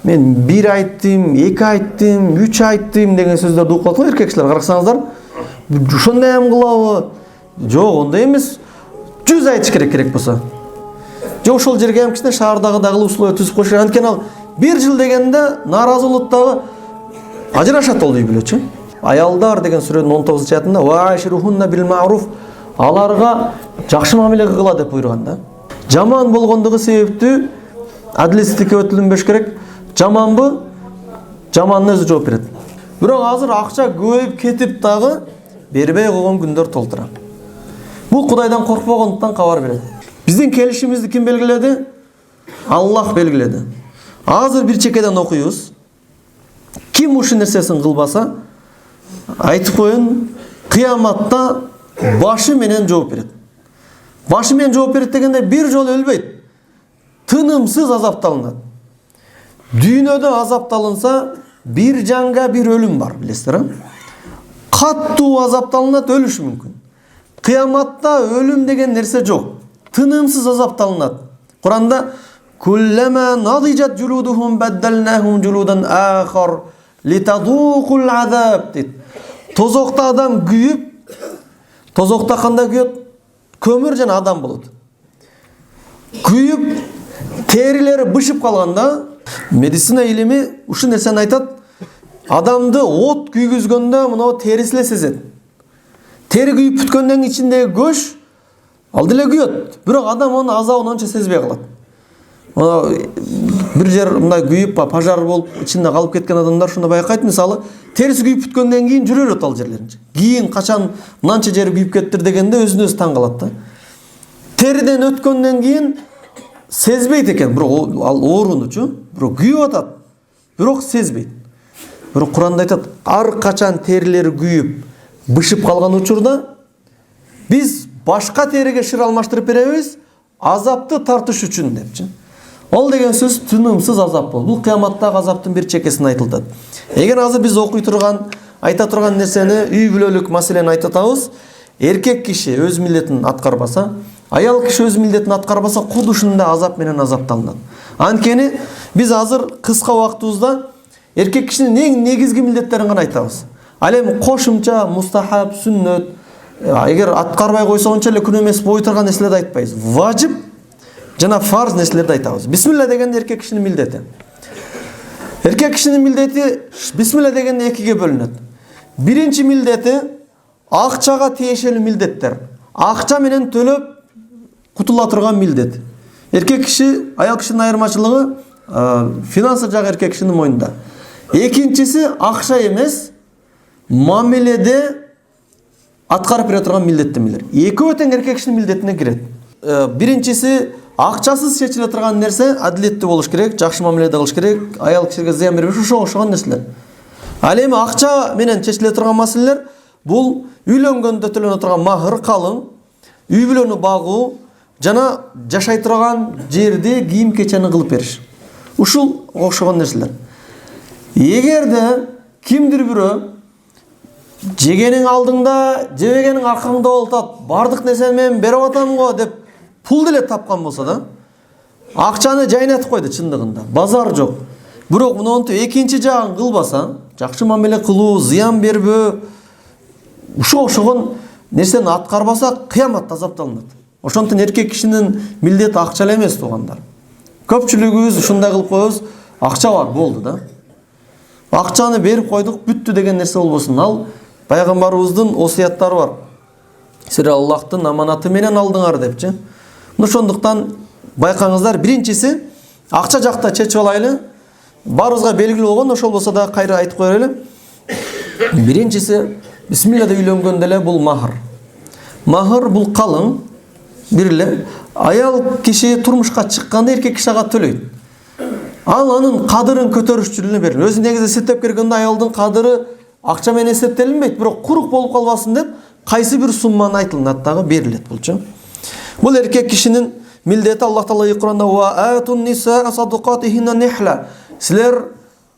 Мен 1 айттым, 2 айттым, 3 айттым деген сөздерді оқып жатыр еркекшілер. Қарасаңыздар, ошондой ам кылабы? Жок, ондай эмес. 100 айтыш керек болса. Жок, ошол жерге кичине шаардагы условия түзүп коюш. Анткени ал 1 жыл дегенде нааразы болот дагы ажырашат ол үй бүлөчү. Аялдар деген сүрөнүн 19-аятында «Вааширухунна бил ма'руф» аларга жакшы мамиле кыла деп буйруган да. Жаман болгондугу себептүү адилеттикке өтүлүнбөш керек. Жаманбы? Жамандын өзү жооп берет. Бирок азыр акча көбөйүп кетип дагы бербей койгон күндөр толтура. Бул Кудайдан коркпогондуктан кабар берет. Биздин келишимизди ким белгиледи? Аллах белгиледи. Азыр бир чекеден окуйбуз. Ким ушул нерсесин кылбаса, айтып коюн, кыяматта башы менен жооп берет. Башы менен жооп берет дегенде бир жолу өлбөйт. Тынымсыз азапталынат. Дүйнөдө азапталынса, бир жанга бир өлүм бар, билесиздер, каттуу азапталынат, өлүшү мүмкүн. Кыяматта өлүм деген нерсе жок. Тынымсыз азапталынат. Куранда «Куллама надижат жулудухум баддалнахум жулудан ахар литадуқул азаб» дейт. Тозокта адам күйүп, тозокта кандай күйөт? Көмүр жана адам болот. Күйүп, терилери бышып калганда, медицина илими ушул нерсени айтат. Адамды от күйгүзгөндө мына терisi эле сезет. Тери күйүп бүткөндөн ичиндеги көш ал деле күйөт. Бирок адам анын азабын онча сезбей калат. Бир жер мындай күйүп, пожар болуп, ичинде калып кеткен адамдар шуну байкайт, мисалы, териси күйүп бүткөндөн кийин жүрө берет ал жерлеринче. Кийин качан мынанча жери күйүп кеттир дегенде өзүнө өзү таң калат да. Териден өткөндөн кийин сезбейт экен, бирок ал оорунучу, бирок күйүп атат. Бирок сезбейт. Бирок Куранда айтат, ар качан терилери күйүп, бышып калган учурда биз башка териге шыр алмаштырып беребиз, азапты тартыш үчүн депчи. Ол деген сөз тынымсыз азап бол. Бул кыяматтагы азаптын бир чекесин айтылды. Эгер азыр биз окуй турган, айта турган нерсени үй бүлөлүк маселени айтатабыз, эркек киши өз милдетин аткарбаса, аял киши өз милдетин аткарбаса, куд ушундай азап менен азапталынат. Анткени биз азыр кыска убактыбызда эркек кишинин эң негизги милдеттерин гана айтабыз. Ал эми кошумча, мустахаб, сүннөт, эгер аткарбай койсо онча эле күнөө эмес бой турган нерселерди айтпайбыз. Важип жана фарз нерселерди айтабыз. Бисмилла деген эркек кишинин милдети. Эркек кишинин милдети бисмилла дегенде экиге бөлүнөт. Биринчи милдети акчага тиешелүү милдеттер. Акча менен төлөп кутула турган милдет. Эркек киши, аял кишинин айырмачылыгы финансы жагы эркек кишинин мойнунда. Экинчиси акча эмес, мамиледе аткарып бере турган милдеттемелер. Экөө тең эркек кишинин милдетине кирет. Биринчиси акчасыз чечиле турган нерсе адилеттүү болуш керек, жакшы мамиледе кылыш керек, аял кишиге зыян бербеш, ошого окшогон нерселер. Ал эми акча менен чечиле турган маселелер бул үйлөнгөндө төлөнө турган махыр, калың, үй бүлөнү багуу жана жашай турган жерди кийим-кечени кылып бериш. Ушул окшогон нерселер. Эгерде кимдир бирөө жегенин алдыңда, жебегенин аркаңда болуп атат, бардык нерсени мен берип атам го деп пул деле тапкан болсо да, акчаны жайнатып койду чындыгында. Базар жок. Бирок мынтип экинчи жагын кылбаса, жакшы мамиле кылуу, зыян бербөө, ушуга окшогон нерсени аткарбаса, кыяматта азапталынат. Ошондуктан эркек кишинин милдети акча эле эмес, туугандар. Көпчүлүгүбүз ушундай кылып коебуз, акча бар, болду да. Акчаны берип койдук, бүттү деген нерсе болбосун. Ал пайгамбарыбыздын осуяттары бар. Силер Аллахтын аманаты менен алдыңар депчи. Ошондуктан байкаңыздар, биринчиси акча жакта чечип алайлы. Барыбызга белгилүү болгон, ошол болсо да кайра айтып кое берели. Биринчиси бисмилла деп үйлөнгөндө эле бул махыр. Махыр бул калың, бир эле аял киши турмушка чыкканда эркек киши ага төлөйт. Ал анын кадырын көтөрүш үчүн эле берилет. Өзү негизи эсептеп келгенде аялдын кадыры акча менен эсептелинбейт, бирок курук болуп калбасын деп кайсы бир сумманы айтылынат дагы берилет булчу. Бул эркек кишинин милдети. Аллах Таала Куранда ва атун ниса садукатихина нихла. Силер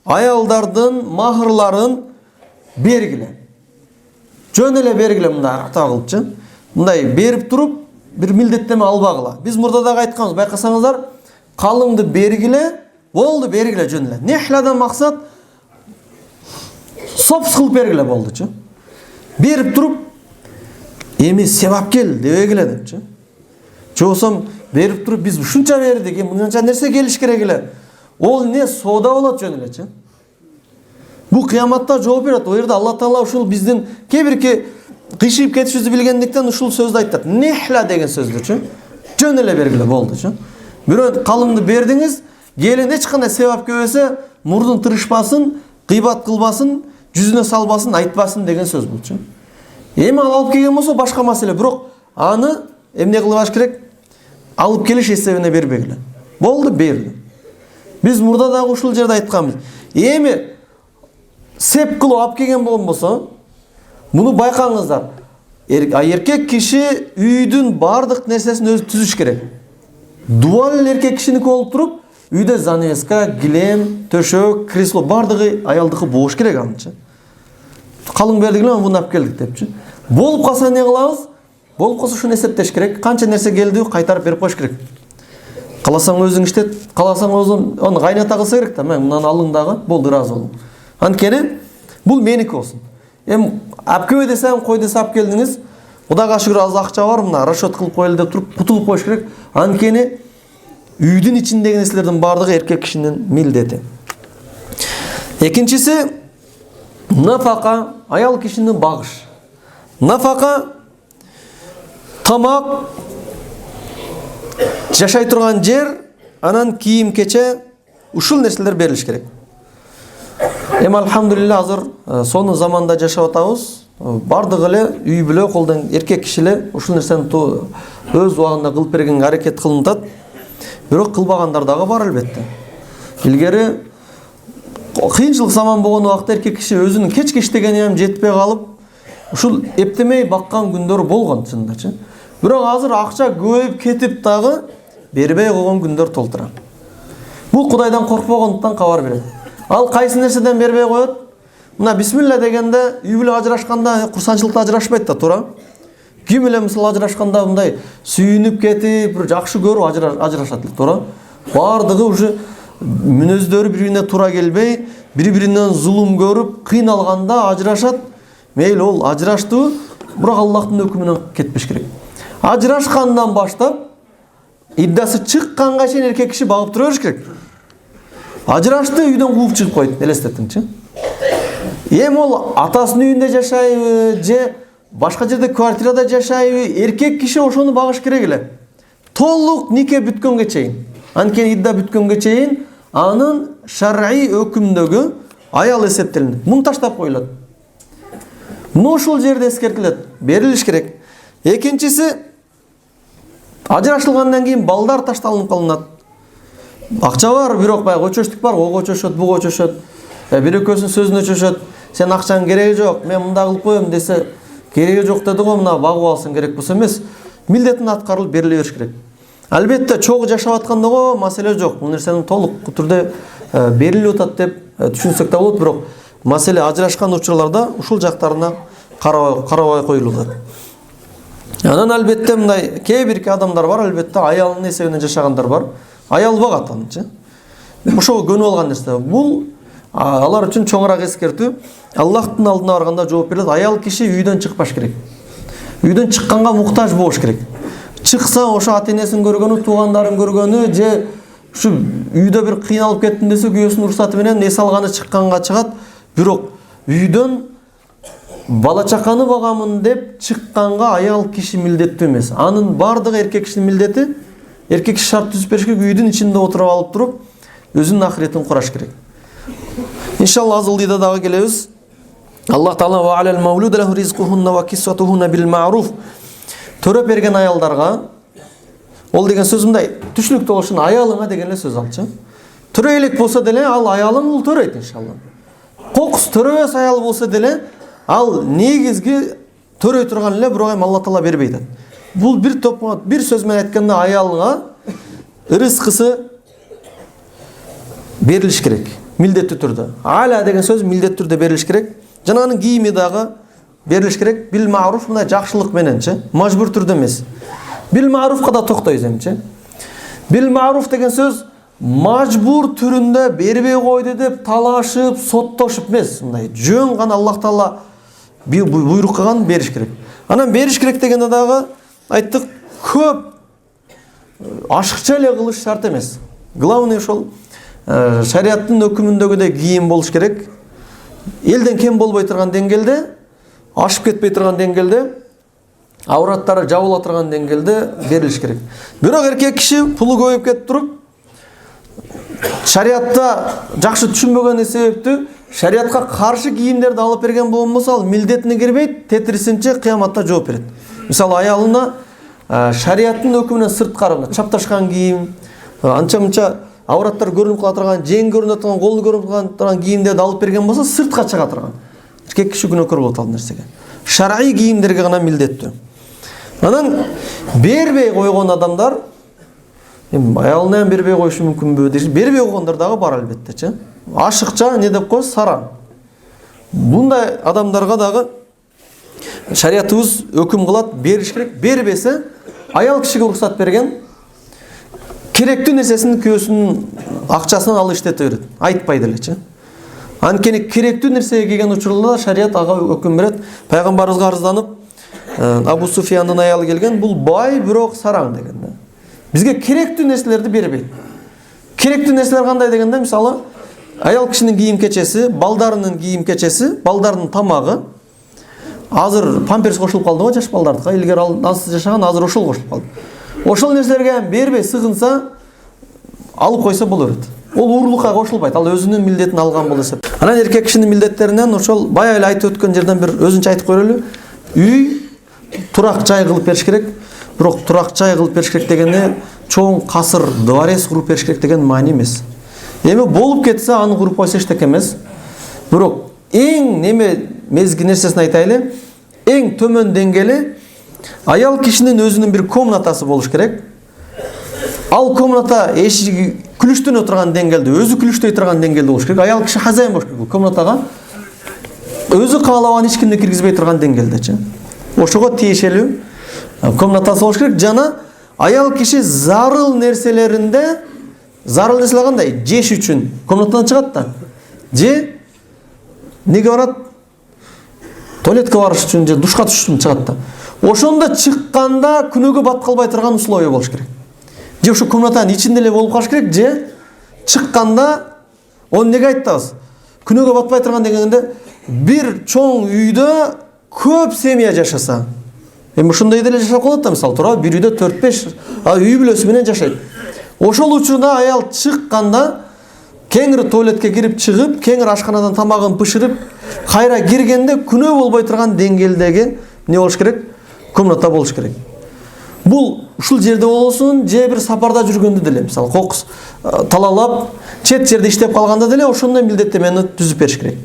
аялдардын махырларын бергиле. Жөн эле бергиле, мындай ата кылыпчы. Мындай берип туруп бир милдеттеме албагыла. Биз мурда дагы айтканбыз, байкасаңыздар, калыңды бергиле, Болду, бергиле жөн эле. Нехладан максат сопс кылып бергиле болдучу. Берип туруп, эми себап кел дебегиле депчи. Жосом берип туруп биз ушунча бердик, мынча нерсе келиш керек эле. Ол не соода болот жөн элечи. Бул кыяматта жооп берет. О жерде Алла Таала ушул биздин кээ-бирки кыйшыйып кетишибизди билгендиктен ушул сөздү айтат. Нехла деген сөздүчү. Жөн эле бергиле болдучу. Бирөө калымды бердиңиз, келин эч кандай себап көбөсө, мурдун тырышпасын, кыйбат кылбасын, жүзүнө салбасын, айтпасын деген сөз болчу. Эми алып келген болсо башка маселе, бирок аны эмне кылбаш керек? Алып келиш эсебине бербегиле. Болду, берди. Биз мурда дагы ушул жерде айтканбыз. Эми сеп кылып алып келген болгон болсо, муну байкаңыздар. Эркек киши үйдүн бардык нерсесин өзү түзүш керек. Дуал эркек кишиники болуп туруп, үйдө занавеска, килем, төшөк, кресло бардыгы аялдыкы болуш керек анчы. Калың бердик эле, муну алып келдик депчи. Болуп калса эмне кылабыз? Болуп калса ушуну эсептеш керек. Канча нерсе келди, кайтарып берип коюш керек. Каласаң өзүң иштет, каласаң өзүң аны кайната кылса керек да, мен мынаны алың дагы, болду, ыраазы болдум. Анткени бул меники болсун. Эми алып келбей десем, кой десе алып келдиңиз, Кудайга шүгүр аз акча бар, мына расчет кылып коелу деп туруп кутулуп коюш керек. Анткени үйдүн ичиндеги нерселердин бардыгы эркек кишинин милдети. Экинчиси нафака, аял кишини багыш. Нафака тамак, жашай турган жер, анан кийим кече, ушул нерселер берилиш керек. Эми алхамдулилла азыр сонун заманда жашап атабыз. Бардыгы эле үй бүлө колдон эркек кишилер ушул нерсени өз убагында кылып бергенге аракет кылынат. Бирок кылбагандар дагы бар албетте. Илгери кыйынчылык заман болгон убакта эркек киши өзүнүн кечки иштегени ham жетпей калып, ушул эптемей баккан күндөр болгон чындачы. Бирок азыр акча көбөйүп кетип дагы бербей койгон күндөр толтура. Бул Кудайдан коркпогондуктан кабар берет. Ал кайсы нерседен бербей коет? Мына бисмилла дегенде үй бүлө ажырашканда курсанчылыкта ажырашпайт да, туура. Ким эле мисалы ажырашканда мындай сүйүнүп кетип, бир жакшы көрүп ажырашат, туура. Бардыгы уже мүнөздөрү бири-бирине туура келбей, бири-биринен зулум көрүп, кыйналганда ажырашат. Мейли ол ажырашты, бирок Аллахтын өкүмүнөн кетпеш керек. Ажырашкандан баштап иддасы чыкканга чейин эркек киши багып тура бериш керек. Ажырашты, үйдөн кууп чыгып койду, элестетиңчи. Эми ол атасынын үйүндө жашайбы, же башка жерде квартирада жашайбы, эркек киши ошону багыш керек эле. Толук нике бүткөнгө чейин. Анткени идда бүткөнгө чейин анын шар'ий өкүмдөгү аял эсептелинет. Муну таштап коюлат. Муну ушул жерде эскертилет, берилиш керек. Экинчиси, ажырашылгандан кийин балдар ташталынып калынат. Акча бар, бирок баягы көчөштүк бар, ого көчөшөт, буга көчөшөт. Бир экөөсүнүн сөзүнө чөшөт. Сен акчаң кереги жок, мен мындай кылып коем десе, кереги жок деди го, мына багып алсың, керек болсо эмес. Милдетин аткарылып бериле бериш керек. Албетте чогуу жашап атканда го маселе жок. Бул нерсенин толук түрдө берилип атат деп түшүнсөк да болот, бирок маселе ажырашкан учурларда ушул жактарына карабай коюлат. Анан албетте мындай кээ-бирки адамдар бар, албетте аялынын эсебинен жашагандар бар. Аял багат анчы. Ошого көнүп алган нерсе. Бул алар үчүн чоңураак эскертүү. Аллахтын алдына барганда жооп берет. Аял киши үйдөн чыкпаш керек. Үйдөн чыкканга муктаж болуш керек. Чыкса ошо ата-энесин көргөнү, туугандарын көргөнү, же ушу үйдө бир кыйналып кеттим десе, күйөөсүнүн уруксаты менен эс алганы чыкканга чыгат. Бирок үйдөн бала чаканы багамын деп чыкканга аял киши милдеттүү эмес. Анын бардыгы эркек кишинин милдети. Эркек киши шарт түзүп бериш керек, үйдүн ичинде отуруп алып туруп, өзүнүн ахиретин кураш керек. Иншалла азылдыйда дагы келебиз. Аллах Таала ва алал маулуд лаху ризкухунна ва кисватухунна бил ма'руф. Төрөп берген аялдарга, ол деген сөз мындай, түшүнүктүү болушун аялыңа деген эле сөз алчы. Төрөй элек болсо деле ал аялың бул төрөйт иншалла. Кокус төрөбөс аял болсо деле ал негизги төрөй турган эле, бирок эми Алла Таала бербей атат. Бул бир топ, бир сөз менен айтканда аялыңа рызкысы берилиш керек, милдеттүү түрдө. Аля деген сөз милдеттүү түрдө берилиш керек. Жана анын кийими дагы берилиш керек. Бил ма'руф мындай жакшылык мененчи, мажбур түрдө эмес. Бил ма'руфка да токтойбуз эмчи. Бил ма'руф деген сөз мажбур түрүндө бербей койду деп талашып, соттошуп эмес, мындай жөн гана Аллах Таала буйрук кылган бериш керек. Анан бериш керек дегенде дагы айттык, көп ашыкча эле кылыш шарт эмес. Главный ошол шариаттын өкүмүндөгүдөй кийим болуш керек. Элден кем болбой турган деңгээлде, ашып кетпей турган деңгээлде, авраттары жабыла турган деңгээлде берилиш керек. Бирок эркек киши пулу көбөйүп кетип туруп, шариатта жакшы түшүнбөгөн себептүү шариатка каршы кийимдерди алып берген болбосо, ал милдетине кирбейт, тетирисинче кыяматта жооп берет. Мисалы аялына шариаттын өкүмүнөн сырткары чапташкан кийим, анча-мынча авраттар көрүнүп кала турган, жең көрүнүп турган, колу көрүнүп кала турган кийимдерди алып берген болсо, сыртка чыга турган. Эркек киши күнөөкөр болот ал нерсеге. Шар'ий кийимдерге гана милдеттүү. Анан бербей койгон адамдар, аялына бербей коюшу мүмкүнбү дейш, бербей койгондар дагы бар албетте, ашыкча не деп коебуз, саран. Bunday адамдарга дагы шариятыбыз өкүм кылат, бериш керек. Бербесе, аял кишиге уруксат берген, керектүү нерсесин күйөөсүнүн акчасынан алып иштете берет. Айтпайды эле, Анткени керектүү нерсеге келген учурда шарият ага өкүм берет. Пайгамбарыбызга арызданып, Абу Суфияндын аялы келген, бул бай, бирок сараң деген. Бизге керектүү нерселерди бербейт. Керектүү нерселер кандай дегенде, мисалы, аял кишинин кийим кечеси, балдарынын кийим кечеси, балдарынын тамагы. Азыр памперс кошулуп калды го жаш балдардыкка, илгери ансыз жашаган, азыр ошол кошулуп калды. Ошол нерселерге бербей сыгынса, алып койсо боло берет. Ол уурулукка кошулбайт, ал өзүнүн милдетин алган болуп эсептелет. Анан эркек кишинин милдеттеринен ошол бая эле айтып өткөн жерден бир өзүнчө айтып койролу. Үй турак жай кылып бериш керек. Бирок турак жай кылып бериш керек дегенде чоң касыр, дворец куруп бериш керек деген маани эмес. Эми болуп кетсе, аны куруп койсо эчтеке эмес. Бирок эң мезги нерсесин айтайлы, эң төмөн деңгээли аял кишинин өзүнүн бир комнатасы болуш керек. Ал комната эшиги күлүштөнө турган деңгээлде, өзү күлүштөй турган деңгээлде болуш керек. Аял киши хозяин болуш керек. Комнатага өзү каалабаган эч кимди киргизбей турган деңгээлде, Ошого тиешелүү комнатасы болуш керек. Жана аял киши зарыл нерселеринде, зарыл нерселер кандай? Жеш үчүн комнатадан чыгат да. Же неге барат? Туалетке барыш үчүн же душка түшүш үчүн чыгат да. Ошондо чыкканда күнөөгө бат калбай турган условия болуш керек. Же ушу комнатанын ичинде эле болуп калыш керек, же чыкканда он неге айтабыз? Күнөөгө батпай турган дегенде бир чоң үйдө көп семья жашаса. Эми ушундай деле жашап калат да, мисалы, туура бир үйдө 4-5 үй бүлөсү менен жашайт. Ошол учурда аял чыкканда кеңири туалетке кирип чыгып, кеңири ашканадан тамагын бышырып, кайра киргенде күнөө болбой турган деңгээлдеги не болуш керек? Комната болуш керек. Бул ушул жерде болсун, же бир сапарда жүргөндө деле, мисалы, кокус талалап, чет жерде иштеп калганда деле ошондой милдеттемени түзүп бериш керек.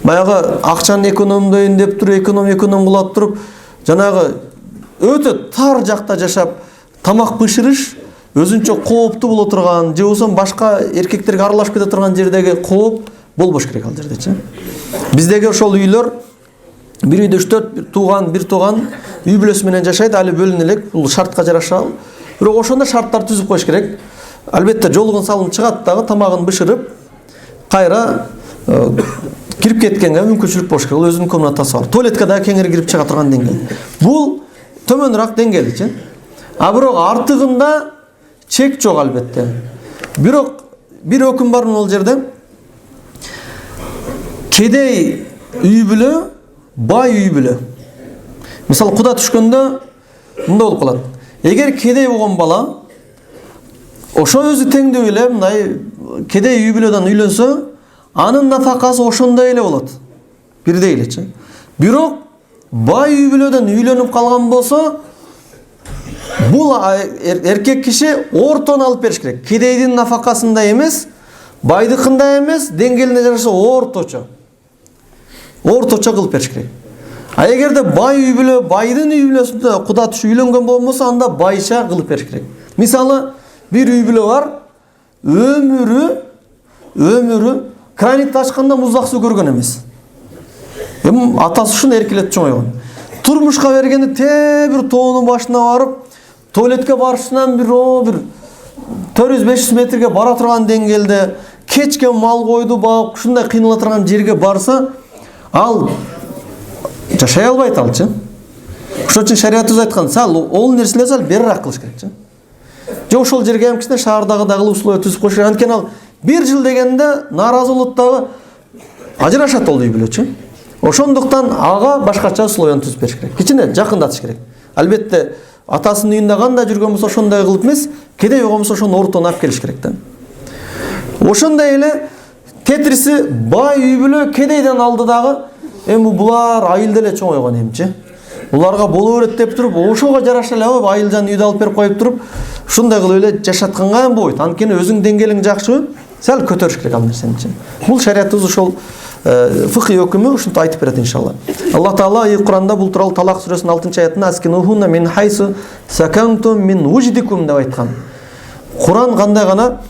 Баягы акчаны экономдойн деп туруп, эконом кылып туруп, жанагы өтө тар жакта жашап, тамак бышырыш өзүнчө кооптуу боло турган, же болсо башка эркектерге аралашып кете турган жердеги кооп болбош керек ал жерде, Биздеги ошол үйлөр бир үйдө 3-4 бир тууган үй бүлөсү менен жашайт, али бөлүнө элек, бул шартка жараша. Бирок ошондо шарттар түзүп коюш керек. Албетте жолугун салынып чыгат дагы, тамагын бышырып, кайра кирип кеткенге мүмкүнчүлүк болуш керек. Ал өзүнүн комнатасы бар. Туалетке дагы кеңири кирип чыга турган деңгээл. Бул төмөнүрөөк деңгээл, А бирок артыгында чек жок албетте. Бирок бир өкүм бар бул жерде. Кедей үй бүлө, бай үй бүлө. Мисалы, куда түшкөндө мындай болуп калат. Эгер кедей болгон бала ошо өзү теңдүү эле мындай кедей үй бүлөдөн үйлөнсө, анын нафакасы ошондой эле болот. Бирдей эле, Бирок бай үй бүлөдөн үйлөнүп калган болсо, бул эркек киши ортон алып бериш керек. Кедейдин нафакасындай эмес, байдыкындай эмес, деңгээлине жараша орточо. Орточо кылып бериш керек. А эгерде бай үй бүлө, байдын үй бүлөсүндө куда түшүп үйлөнгөн болмосо, анда байча кылып бериш керек. Мисалы, бир үй бүлө бар, өмүрү кранитти ачканда муздак суу көргөн эмес. Эми атасы ушуну эркелетип чоңойгон. Турмушка бергенде бир тоонун башына барып, туалетке барышынан бир 400-500 метрге бара турган деңгээлде кечке мал койду багып ушундай кыйнала турган жерге барса, ал жашай албайт алчы. Ошон үчүн шариятыбыз айткан, сал ол нерселер сал берирээк кылыш керекчи. Же ошол жерге кичине шаардагы условия түзүп коюш керек. Анткени ал 1 жыл дегенде нааразы болот дагы ажырашат ол үй бүлөчү. Ошондуктан ага башкача условияны түзүп бериш керек. Кичине жакындатыш керек. Албетте атасынын үйүндө кандай жүргөн болсо ошондой кылып эмес, кедей болгон болсо ошону ортон алып келиш керек да. Ошондой эле тетириси бай үй бүлө кедейден алды дагы, эми булар айылда эле чоңойгон эмчи. Буларга боло берет деп туруп, ошого жараша эле айылжан үйдө алып берип коюп туруп, ушундай кылып эле жашатканга эми болбойт. Анткени өзүң деңгээлиң жакшы, сал көтөрүш керек ал нерсени. Бул шариятыбыз ошол фикhi өкүмү ушинтип айтып берет иншалла. Аллах Таала Кур'анда бул тууралуу Талак сүрөсүнүн 6-аятында аскинухунна мин хайсу сакантум мин вуждикум деп айткан. Кур'ан кандай гана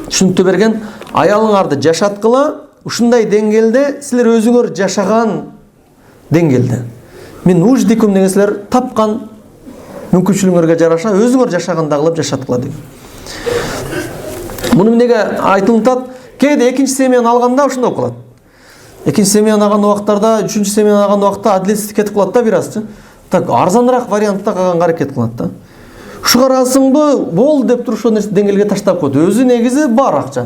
түшүнтүү берген, аялыңарды жашаткыла ушундай деңгээлде силер өзүңөр жашаган деңгээлде. Мин вуждикум деген силер тапкан мүмкүнчүлүгүңөргө жараша өзүңөр жашагандай кылып жашаткыла деген. Муну эмнеге айтылат? Кээде экинчи семьяны алганда ушундай болуп калат. Экинчи семьяны алган убактарда, үчүнчү семьяны алган убакта адилетсиздик кетип калат да бир азчы. Так арзаныраак вариантта калганга аракет кылат да. Ушуга ыраазысыңбы? Болду деп туруп ошол нерсе деңгээлге таштап койду. Өзү негизи бар акча.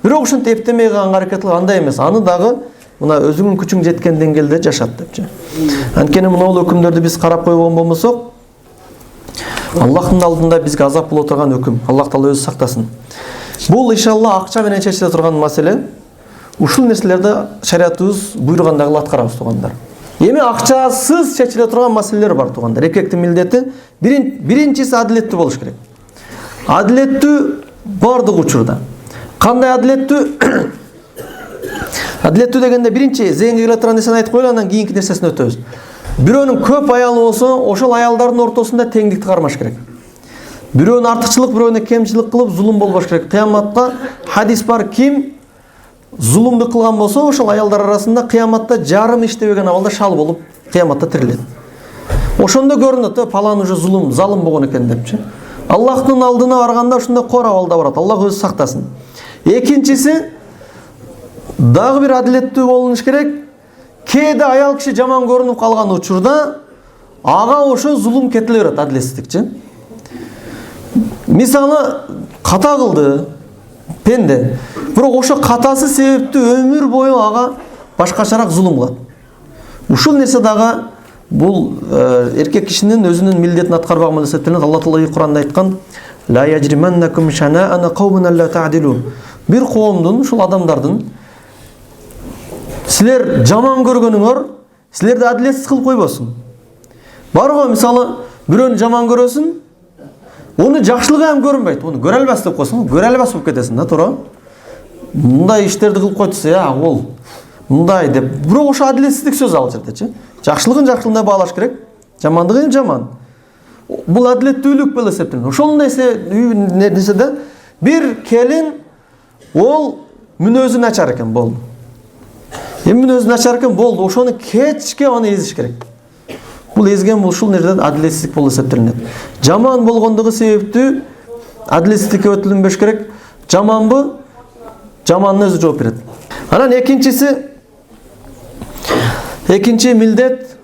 Бирок ушинтип эптемей калганга аракет кылып, андай эмес. Аны дагы мына өзүңүн күчүң жеткен деңгээлде жашат депчи. Анткени мына өкүмдөрдү биз карап койгон болмосок, Аллахтын алдында бизге азап боло турган өкүм. Аллах Таала өзү сактасын. Бул иншалла акча менен чечиле турган маселе. Ушул нерселерди шариятыбыз буйругандагы аткарабыз туугандар. Эми акчасыз чечиле турган маселелер бар туугандар. Эркектин милдети биринчиси адилеттүү болуш керек. Адилеттүү бардык учурда. Кандай адилеттүү? Адилеттүү дегенде биринчи зээнге келе турган нерсени айтып коелу, андан кийинки нерсесине өтөбүз. Бирөөнүн көп аялы болсо, ошол аялдардын ортосунда теңдикти кармаш керек. Бирөөнүн артыкчылык, бирөөнү кемчилик кылып зулум болбош керек. Кыяматта хадис бар, ким зулумду кылган болсо, ошол аялдар арасында кыяматта жарым иштебеген абалда шал болуп кыяматта тирилет. Ошондо көрүнөт, палан уже зулум, залым болгон экен депчи. Аллахтын алдына барганда ушундай кор абалда барат. Аллах өзү сактасын. Экинчиси дагы бир адилеттүү болуш керек. Кээде аял киши жаман көрүнүп калган учурда ага ошо зулум кетиле берет, адилетсиздикчи. Мисалы ката кылды пенде, бирок ошо катасы себептүү өмүр бою ага башкачараак зулум кылат. Ушул нерсе дагы бул эркек кишинин өзүнүн милдетин аткарбаган болуп эсептелет. Аллах Таала Кур'анда айткан: "Ла яжриманнакум шанаана кауmun алла та'дилу." Бир коомдун, ушул адамдардын силер жаман көргөнүңөр силерди адилетсиз кылып койбосун. Бар го, мисалы, бирөөнү жаман көрөсүң, onu жакшылыгы ham көрүнбөйт. Onu көрө албас деп койсоң, көрө албас болуп кетесиң да, туура? Мындай иштерди кылып койдуса, ол мындай деп. Бирок ошо адилетсиздик сөз ал жердечи. Жакшылыгын жакшылыгындай баалаш керек, жамандыгын жаман. Бул адилеттүүлүк болуп эсептелет. Ошондой нерседе бир келин ол мүнөзү начар экен, болду. Эми мүнөзү начар экен, болду. Ошону кечке аны эзиш керек. Бул эзген ушул нерседен адилетсиздик болуп эсептелет. Жаман болгондугу себептүү адилетсиздикке өтүлүнбөш керек. Жаманбы? Жаманны өзү жооп берет. Анан экинчи милдет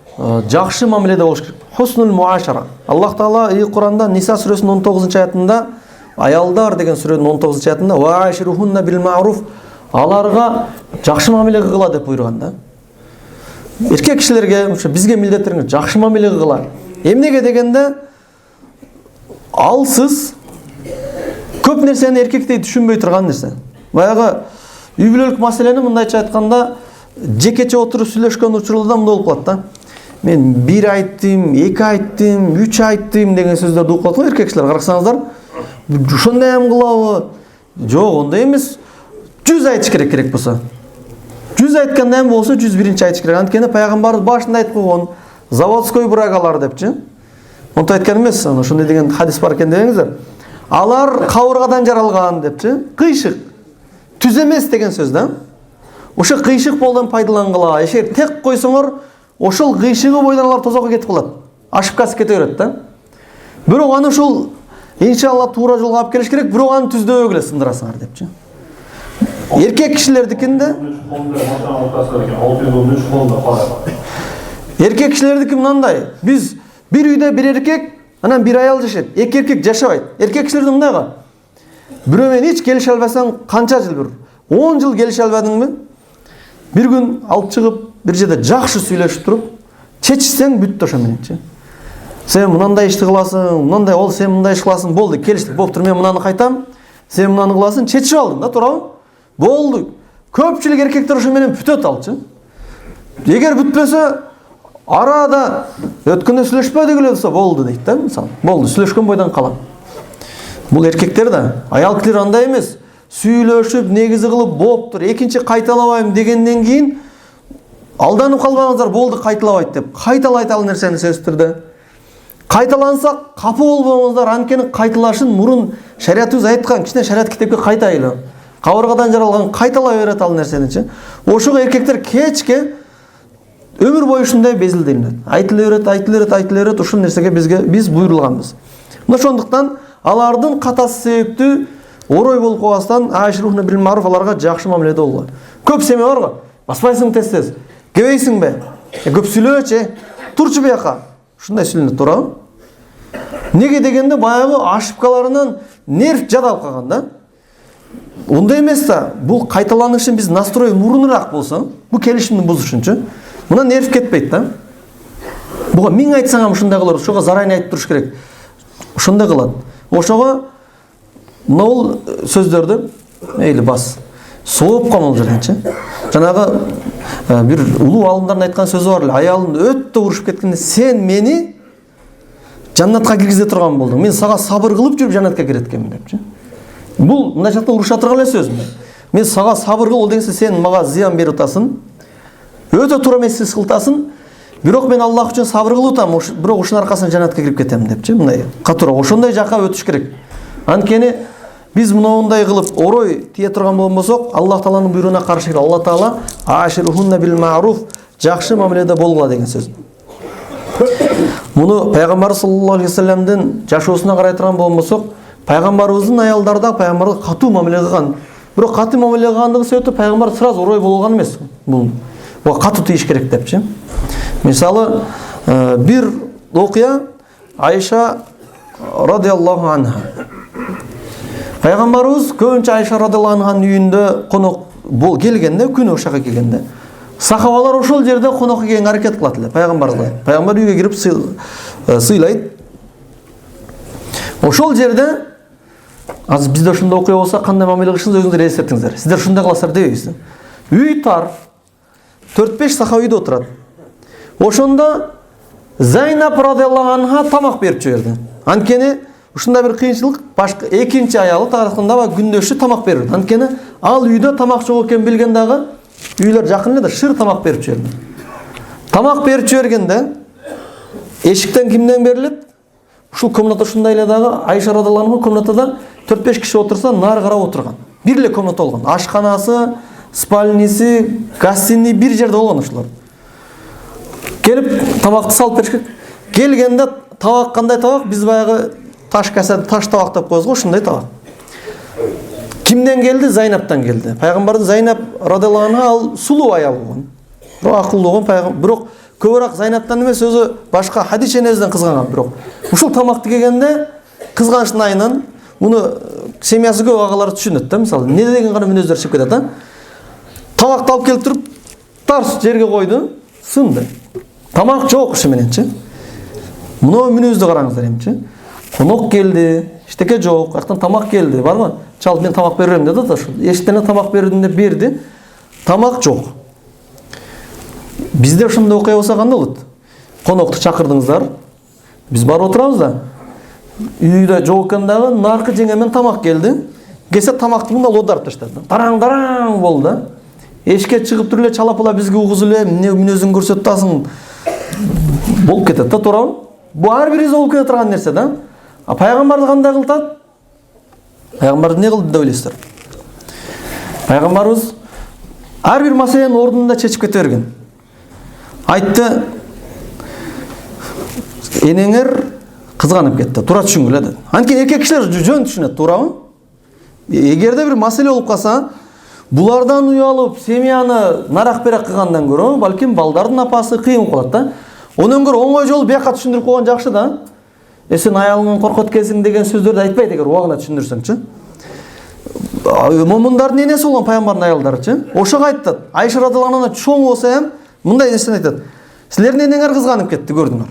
жакшы мамиледе болуш керек. Хуснул муашара. Аллах Таала Кур'анда Ниса сүрөсүнүн 19-аятында, аялдар деген сүрөнүн 19-аятында "Ва аширухунна бил ма'руф" аларга жакшы мамиле кыла деп буйруган да. Эркек кишилерге, ошо бизге милдеттериңер жакшы мамиле кыла. Эмнеге дегенде, алсыз көп нерсени эркектей түшүнбөй турган нерсе. Баягы үй бүлөлүк маселени мындайча айтканда, жекече отуруп сүйлөшкөн учурда мындай болуп калат да. Мен 1 айттым, 2 айттым, 3 айттым деген сөздөрдү угуп калат го эркек кишилер. Карасаңыздар, ошондой ham кылабы? Жок, ондай эмес. 100 айтыш керек болсо. 100 айтканда ham болсо 101-чи айтыш керек. Анткени пайгамбарыбыз башында айтып койгон, заводской брагалар депчи. Монтип айткан эмес, ошондой деген хадис бар экен деңиздер. Алар кабыргадан жаралган депчи. Кыйшык. Түз эмес деген сөз да. Ошо кыйшык болудан пайдалангыла. Эгер тек койсоңор, ошол кыйшыгы бойдан алар тозокко кетип калат. Ашып касып кете берет да. Бирок аны ушул иншалла туура жолго алып келиш керек, бирок аны түздөбөгүлө сындырасыңар депчи. Эркек кишилердикинде эркек кишилердики мындай, биз бир үйдө бир эркек, анан бир аял жашайт. Эки эркек жашабайт. Эркек кишилерде мындайга. Бирөө менен эч келише албасаң, канча жыл бир 10 жыл келише албадыңбы? Бир күн алып чыгып, бир жерде жакшы сүйлөшүп туруп, чечсең бүттү ошо мененчи. Сен мынандай ишти кыласың, мындай ол сен мындай иш кыласың, болду, келиштик. Боптур, мен мынаны кайтам, сен мынаны кыласың, чечип алдың да, туурабы? Болду. Көпчүлүк эркектер ошо менен бүтөт алчы. Эгер бүтпөсө, арада өткөндө сүйлөшпөдүк эле болсо болду дейт да, мисалы. Болду, сүйлөшкөн бойдон калам. Бул эркектер да, аял кишилер андай эмес. Сүйлөшүп, негизи кылып, боптур, экинчи кайталабайм дегенден кийин алданып калбаңыздар, болду, кайталабайт деп. Кайталайт ал нерсени сөзсүз түрдө. Кайталанса, капы болбоңуздар, анткени кайталашын мурун шариятыбыз айткан, кичине шарият китепке кайтайлы. Кабыргадан жаралган кайталай берет ал нерсеничи. Ошого эркектер кечке өмүр бою ушундай безилденет. Айтыла берет, ушул нерсеге биз буйрулганбыз. Мына ошондуктан алардын катасы себептүү орой болуп калгастан аширухна бил маруф, аларга жакшы мамиледе болгула. Көп семья бар го. Баспайсың тез-тез. Кебейсиңби? Көп сүйлөөчү. Турчу бияка. Ушундай сүйлөнөт, туурабы? Неге дегенде баягы ошибкаларынан нерв жадалып калган да. Ондай эмес да. Бул кайталанышын биз настрой мурунураак болсо, бул келишимди бузушунчу. Мына нерв кетпейт да. Буга миң айтсаң ушундай кылыр, ошого зарайын айтып туруш керек. Ошондой кылат. Ошого нол сөздөрдү мейли бас. Сооп камал жерденчи. Жанагы бир улуу алымдардын айткан сөзү бар эле. Аялымды өттө урушуп кеткенде сен мени жаннатка киргизе турган болдуң. Мен сага сабыр кылып жүрүп жаннатка кирет экенмин депчи. Бул мындай жакта уруша турган эле сөз. Мен сага сабыр кыл, ол дегенде сен мага зыян берип атасың. Өтө туура эмес кылтасың. Бирок мен Аллах үчүн сабыр кылып атам, бирок ушунун аркасынан жаннатка кирип кетем депчи. Мындай катуура ошондой жакка өтүш керек. Анткени биз мындай кылып орой тие турган болбосок, Аллах Тааланын буйругуна каршы келет. Аллах Таала аширухунна бил маруф, жакшы мамиледе болгула деген сөз. Муну пайгамбар саллаллаху алейхи вассаламдын жашоосуна карай турган болбосок, пайгамбарыбыздын аялдарда пайгамбарга катуу мамиле кылган. Бирок катуу мамиле кылгандыгы себептүү пайгамбар сразу орой болгон эмес. Бул катуу тийиш керек депчи. Мисалы, бир окуя Айша радиаллаху анха. Пайгамбарыбыз көбүнчө Айша радиаллаху анханын үйүндө конок келгенде, күнү ошого келгенде, сахабалар ошол жерде конокко келгенге аракет кылат эле пайгамбарга. Пайгамбар үйгө кирип сыйлайт. Ошол жерде азыр бизде ушундай окуя болсо, кандай мамиле кылышыңыз өзүңүздөр эсептиңиздер. Сиздер ушундай кыласыздар дебейсиз. Үй тар. 4-5 сахаба үйдө отурат. Ошондо Зайнап радиаллаху анха тамак берип жиберди. Анткени ушундай бир кыйынчылык, башка экинчи аялы таракында күндөшү тамак берди. Анткени ал үйдө тамак жок экенин билген дагы үйлөр жакын эле да шыр тамак берип жиберди. Тамак берип жибергенде эшиктен кимден берилет? Ушул комната ушундай эле дагы Айша радиаллаху анха комнатада 4-5 киши отурса, нары карап отурган. Бир эле комната болгон. Ашканасы, спальниси, гостиный бир жерде болгон ушулар. Келип тамакты салып беришкен. Келгенде табак кандай табак? Биз баягы таш каса, таш табак деп коебуз го, ушундай табак. Кимден келди? Зайнаптан келди. Пайгамбардын Зайнап радиаллаху анха ал сулуу аял болгон. Бирок акылдуу болгон пайгамбар. Бирок көбүрөөк Зайнаптан эмес, өзү башка Хадиша энебизден кызганган. Бирок ушул тамакты кегенде кызганычтын айынан муну семьясы көп агалар түшүнөт да, мисалы, не деген гана мүнөздөр чыгып кетет да. Тамакты алып келип туруп, тарс жерге койду, сынды. Тамак жок ушу мененчи. Муну мүнөздү караңыздар эмчи. Конок келди, эчтеке жок, артан тамак келди, барбы? Чал, мен тамак берем деди да, ошол. Эчтене тамак бердим деп берди. Тамак жок. Бизде ошондой окуя болсо кандай болот? Конокту чакырдыңыздар. Биз барып отурабыз да. Үйдө жок экен дагы, наркы жеңемен тамак келди. Келсе тамакты мында лодарып таштады. Дараң болду да. Эшикке чыгып туруп эле чалапыла бизге угузуп эле, эмне мүнөзүң көрсөтүп атасың? Болуп кетет да, туурабы? Бу ар бирибизде болуп кете турган нерсе да. А пайгамбарды кандай кылтат? Пайгамбар эмне кылды деп ойлойсуздар? Пайгамбарыбыз ар бир маселенин ордунда чечип кете берген. Айтты, энеңер кызганып кетти. Туура түшүнгүлө деди. Анткени эркек кишилер жөн түшүнөт, туурабы? Эгерде бир маселе болуп калса, булардан уялып, семьяны нарак-берак кылгандан көрө, балким балдардын апасы кыйын калат да. Ондан көрө оңой жолу бияка түшүндүрүп койгон жакшы да. Сен аялыңдан коркот экенсиң деген сөздөрдү айтпайт эгер убагында түшүндүрсөңчү. Момундардын энеси болгон пайгамбардын аялдарычы. Ошого айтат. Айша радыйаллаху анха чоң болсо эм мындай нерсени айтат. Силердин энеңер кызганып кетти, көрдүңөр.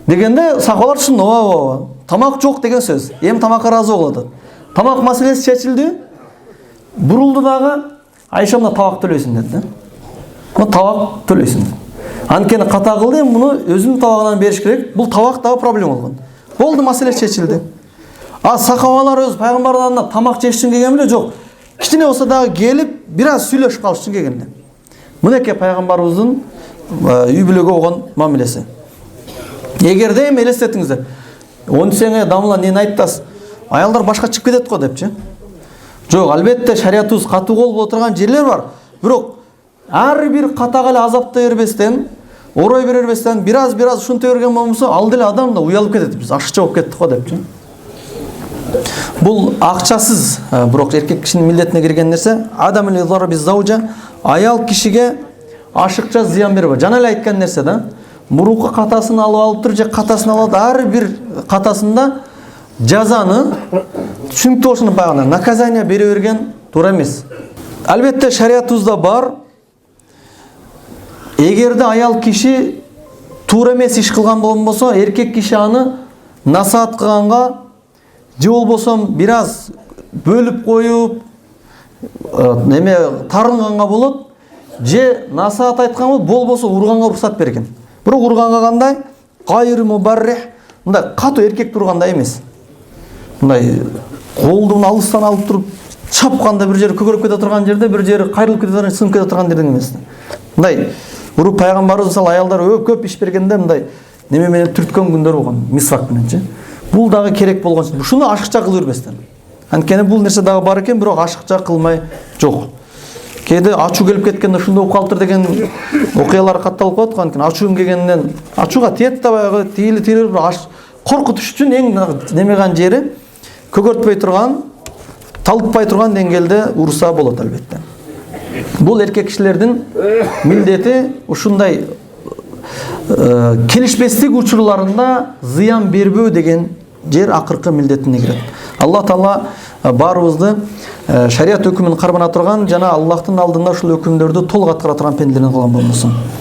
Дегенде сахабалар түшүндү, ооба, тамак жок деген сөз. Эми тамакка ыраазы болот. Тамак маселеси чечилди. Бурулду дагы Айша мына табак төлөйсүң деди да. Мына табак төлөйсүң. Анткени ката кылды, эми муну өзүнүн табагынан бериш керек. Бул табак дагы проблема болгон. Болду, маселе чечилди. Сахабалар өз пайгамбардын алдына тамак жеш үчүн келген беле жок. Кичине болсо дагы келип, бир аз сүйлөшүп калыш үчүн келгенде. Мынеке пайгамбарыбыздын үй бүлөгө болгон мамилеси. Эгерде эми элестетиңиздер. Онсеңе дамла нени айтасыз? Аялдар башка чыгып кетет го депчи. Жок, албетте шариятыбыз катуу болуп отурган жерлер бар. Бирок ар бир катага эле азаптай бербестен, орой бербестен, бир аз ушунтай берген болсо, ал деле адам да уялып кетет. Биз ашыкча болуп кеттик го депчи. Бул акчасыз, бирок эркек кишинин милдетине кирген нерсе, адам эле зарби заужа, аял кишиге ашыкча зыян бербей. Жана эле айткан нерсе да. Мурукка катасын алып тур, же катасын алат, ар бир катасында жазаны түшүнүктүү болушуна багына наказание бере берген туура эмес. Албетте шариятыбызда бар. Эгерде аял киши туура эмес иш кылган болсо, эркек киши аны насаат кылганга же болбосо бир аз бөлүп коюп, неме тарынганга болот, же насаат айтканга болбосо урганга уруксат берген. Бирок урганга кандай? Кайры мубаррих, мындай катуу эркек тургандай эмес. Мындай колдун алыстан алып туруп чапканда бир жери көгөрүп кете турган жерде, бир жери кайрылып кете турган, сынып кете турган жерден эмес. Мындай уруп пайгамбарыбыз мисалы аялдар көп иш бергенде мындай неме менен түрткөн күндөр болгон, мисвак мененчи. Бул дагы керек болгон. Ушуну ашыкча кылып бербестен. Анткени бул нерсе дагы бар экен, бирок ашыкча кылмай жок. Кээде ачуу келип кеткенде ушундай болуп калыптыр деген окуялар катталып калат. Анткени ачуу келгенден ачууга тиет да баягы тийлер коркутуш үчүн эң немеган жери көгөртпөй турган, талытпай турган деңгээлде урса болот албетте. Бул эркек кишилердин милдети ушундай келишпестик учурларында зыян бербөө деген жер акыркы милдетине кирет. Аллах Таала баарыбызды шарият өкүмүн кармана турган жана Аллахтын алдында ушул өкүмдөрдү толук аткара турган пенделерден кылган болмосун.